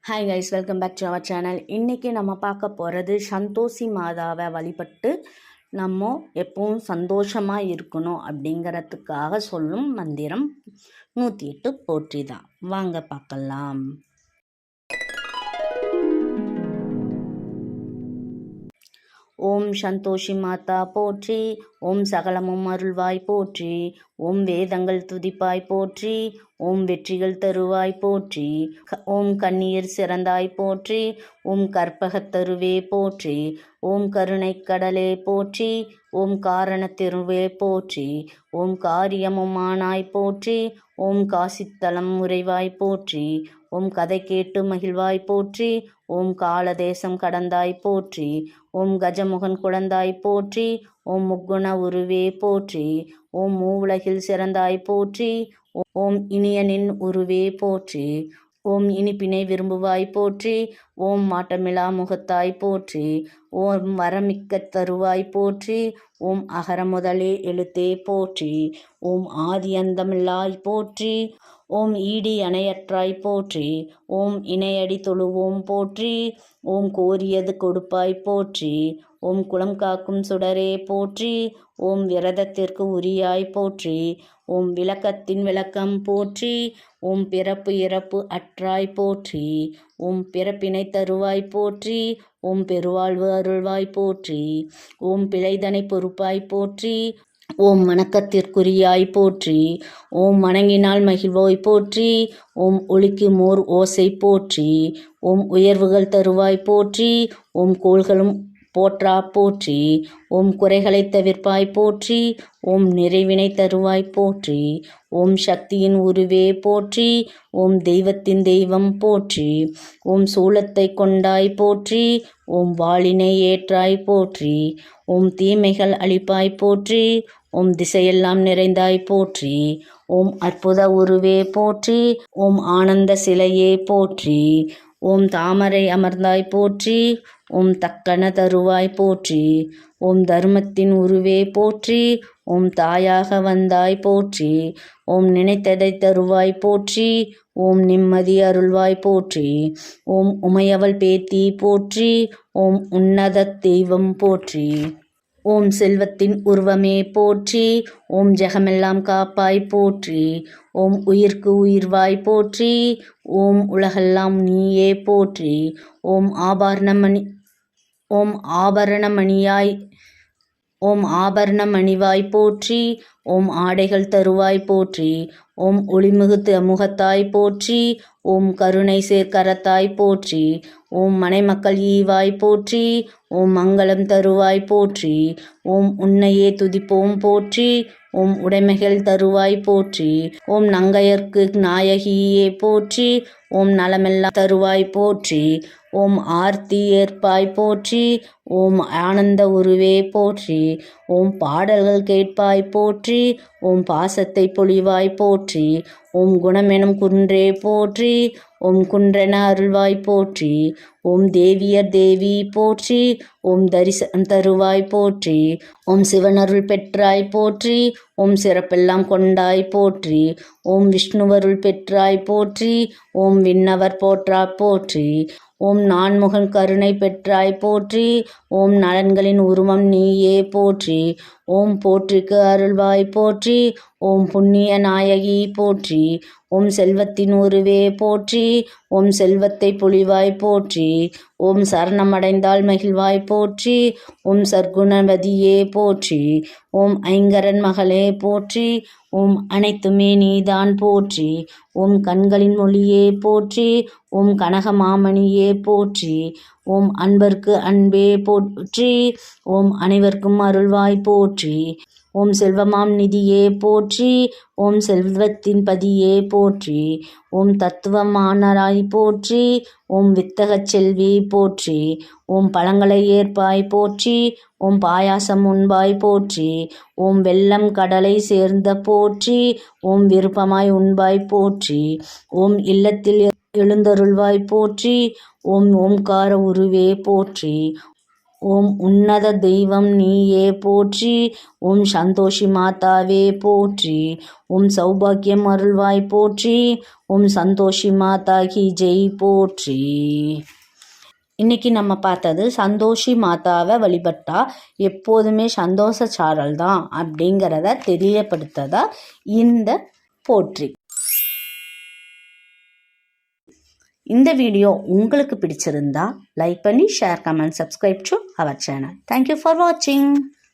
Hi guys, welcome back to our channel. இன்றைக்கி நம்ம பார்க்க போகிறது சந்தோஷி மாதாவை வழிபட்டு நம்ம எப்பவும் சந்தோஷமாக இருக்கணும் அப்படிங்கிறதுக்காக சொல்லும் மந்திரம் 108 போற்றி தான். வாங்க பார்க்கலாம். ஓம் சந்தோஷி மாதா போற்றி. ஓம் சகலமும் அருள்வாய் போற்றி. ஓம் வேதங்கள் துதிப்பாய் போற்றி. ஓம் வெற்றிகள் தருவாய் போற்றி. ஓம் கண்ணீர் சிறந்தாய் போற்றி. ஓம் கற்பகத்தருவே போற்றி. ஓம் கருணை கடலே போற்றி. ஓம் காரணத்திருவே போற்றி. ஓம் காரியமுமானாய் போற்றி. ஓம் காசித்தலம் உறைவாய் போற்றி. ஓம் கதை கேட்டு மகிழ்வாய் போற்றி. ஓம் காலதேசம் கடந்தாய் போற்றி. ஓம் கஜமுகன் குழந்தாய் போற்றி. ஓம் முக்குண உருவே போற்றி. ஓம் மூவுலகில் சிறந்தாய் போற்றி. ஓம் இனியனின் உருவே போற்றி. ஓம் இனிப்பினை விரும்புவாய் போற்றி. ஓம் மாட்டமிலா முகத்தாய் போற்றி. ஓம் வரமிக்க தருவாய் போற்றி. ஓம் அகர முதலே எழுத்தே போற்றி. ஓம் ஆதி அந்தமில்லாய் போற்றி. ஓம் ஈடி அணையற்றாய் போற்றி. ஓம் இணையடி தொழுவோம் போற்றி. ஓம் கோரியது கொடுப்பாய் போற்றி. ஓம் குலம் காக்கும் சுடரே போற்றி. ஓம் விரதத்திற்கு உரியாய் போற்றி. ஓம் விளக்கத்தின் விளக்கம் போற்றி. ஓம் பிறப்பு இறப்பு அற்றாய் போற்றி. ஓம் பிறப்பினை தருவாய் போற்றி. ஓம் பெருவாழ்வு அருள்வாய் போற்றி. ஓம் பிழைதனை பொறுப்பாய் போற்றி. ஓம் வணக்கத்திற்குரியாய் போற்றி. ஓம் வணங்கினால் மகிழ்வோய் போற்றி. ஓம் ஒளிக்கு மோர் ஓசை போற்றி. ஓம் உயர்வுகள் தருவாய் போற்றி. ஓம் கோள்களும் போற்றா போற்றி. ஓம் குறைகளை தவிர்ப்பாய் போற்றி. ஓம் நிறைவினை தருவாய் போற்றி. ஓம் சக்தியின் உருவே போற்றி. ஓம் தெய்வத்தின் தெய்வம் போற்றி. ஓம் சூலத்தை கொண்டாய் போற்றி. ஓம் வாளினை ஏற்றாய் போற்றி. ஓம் தீமைகள் அழிப்பாய் போற்றி. ஓம் திசையெல்லாம் நிறைந்தாய் போற்றி. ஓம் அற்புத உருவே போற்றி. ஓம் ஆனந்த சிலையே போற்றி. ஓம் தாமரை அமர்ந்தாய் போற்றி. ஓம் தக்கன தருவாய் போற்றி. ஓம் தர்மத்தின் உருவே போற்றி. ஓம் தாயாக வந்தாய் போற்றி. ஓம் நினைத்ததை தருவாய் போற்றி. ஓம் நிம்மதி அருள்வாய் போற்றி. ஓம் உமையவள் பேத்தி போற்றி. ஓம் உன்னத தெய்வம் போற்றி. ஓம் செல்வத்தின் உருவமே போற்றி. ஓம் ஜெகமெல்லாம் காப்பாய் போற்றி. ஓம் உயிர்க்கு உயிர்வாய் போற்றி. ஓம் உலகெல்லாம் நீயே போற்றி. ஓம் ஆபரணமணியாய் ஓம் ஆபரணமணிவாய் போற்றி. ஓம் ஆடைகள் தருவாய் போற்றி. ஓம் ஒளிமிகு முகத்தாய் போற்றி. ஓம் கருணை சேர்க்கரத்தாய் போற்றி. ஓம் மனைமக்கள் ஈவாய் போற்றி. ஓம் மங்களம் தருவாய் போற்றி. ஓம் உன்னையே துதிப்போம் போற்றி. ஓம் உடைமைகள் தருவாய் போற்றி. ஓம் நங்கையர்க்கு நாயகியே போற்றி. ஓம் நலமெல்லாம் தருவாய் போற்றி. ஓம் ஆர்த்தி ஏற்பாய் போற்றி. ஓம் ஆனந்த உருவே போற்றி. ஓம் பாடல்கள் கேட்பாய் போற்றி. ஓம் பாசத்தை பொழிவாய் போற்றி. ஓம் குணமெனும் குன்றே போற்றி. ஓம் குன்றென அருள்வாய் போற்றி. ஓம் தேவியர் தேவி போற்றி. ஓம் தரிசனம் தருவாய் போற்றி. ஓம் சிவனருள் பெற்றாய் போற்றி. ஓம் சிறப்பெல்லாம் கொண்டாய் போற்றி. ஓம் விஷ்ணுவருள் பெற்றாய் போற்றி. ஓம் விண்ணவர் போற்றா போற்றி. ஓம் நான்முகன் கருணை பெற்றாய் போற்றி. ஓம் நலன்களின் உருவம் நீயே போற்றி. ஓம் போற்றிக்கு அருள்வாய் போற்றி. ஓம் புண்ணிய நாயகி போற்றி. ஓம் செல்வத்தின் உருவே போற்றி. ஓம் செல்வத்தை பொழிவாய் போற்றி. ஓம் சரணமடைந்தால் மகிழ்வாய் போற்றி. ஓம் சர்க்குணவதியே போற்றி. ஓம் ஐங்கரன் மகளே போற்றி. ஓம் அனைத்துமே நீதான் போற்றி. ஓம் கண்களின் மொழியே போற்றி. ஓம் கனக மாமணியே போற்றி. ஓம் அன்பர்க்கு அன்பே போற்றி. ஓம் அனைவருக்கும் அருள்வாய் போற்றி. ஓம் செல்வமாம் நிதியே போற்றி. ஓம் செல்வத்தின் பதியே போற்றி. ஓம் தத்துவமானராய் போற்றி. ஓம் வித்தகச் செல்வி போற்றி. ஓம் பழங்களை ஏற்பாய் போற்றி. ஓம் பாயாசம் உண்பாய் போற்றி. ஓம் வெள்ளம் கடலை சேர்ந்த போற்றி. ஓம் விருப்பமாய் உண்பாய் போற்றி. ஓம் இல்லத்தில் எழுந்தருள்வாய் போற்றி. ஓம் ஓம்கார உருவே போற்றி. ஓம் உன்னத தெய்வம் நீயே போற்றி. ஓம் சந்தோஷி மாதாவே போற்றி. ஓம் சௌபாக்கியம் அருள்வாய் போற்றி. ஓம் சந்தோஷி மாதா கி ஜெய் போற்றி. இன்னைக்கு நம்ம பார்த்தது சந்தோஷி மாதாவை வழிபட்டா எப்போதுமே சந்தோஷ சாரல் தான் அப்படிங்கிறத தெரியப்படுத்ததா இந்த போற்றி. இந்த வீடியோ உங்களுக்கு பிடிச்சிருந்தா லைக் பண்ணி share comment subscribe to our channel. Thank you for வாட்சிங்.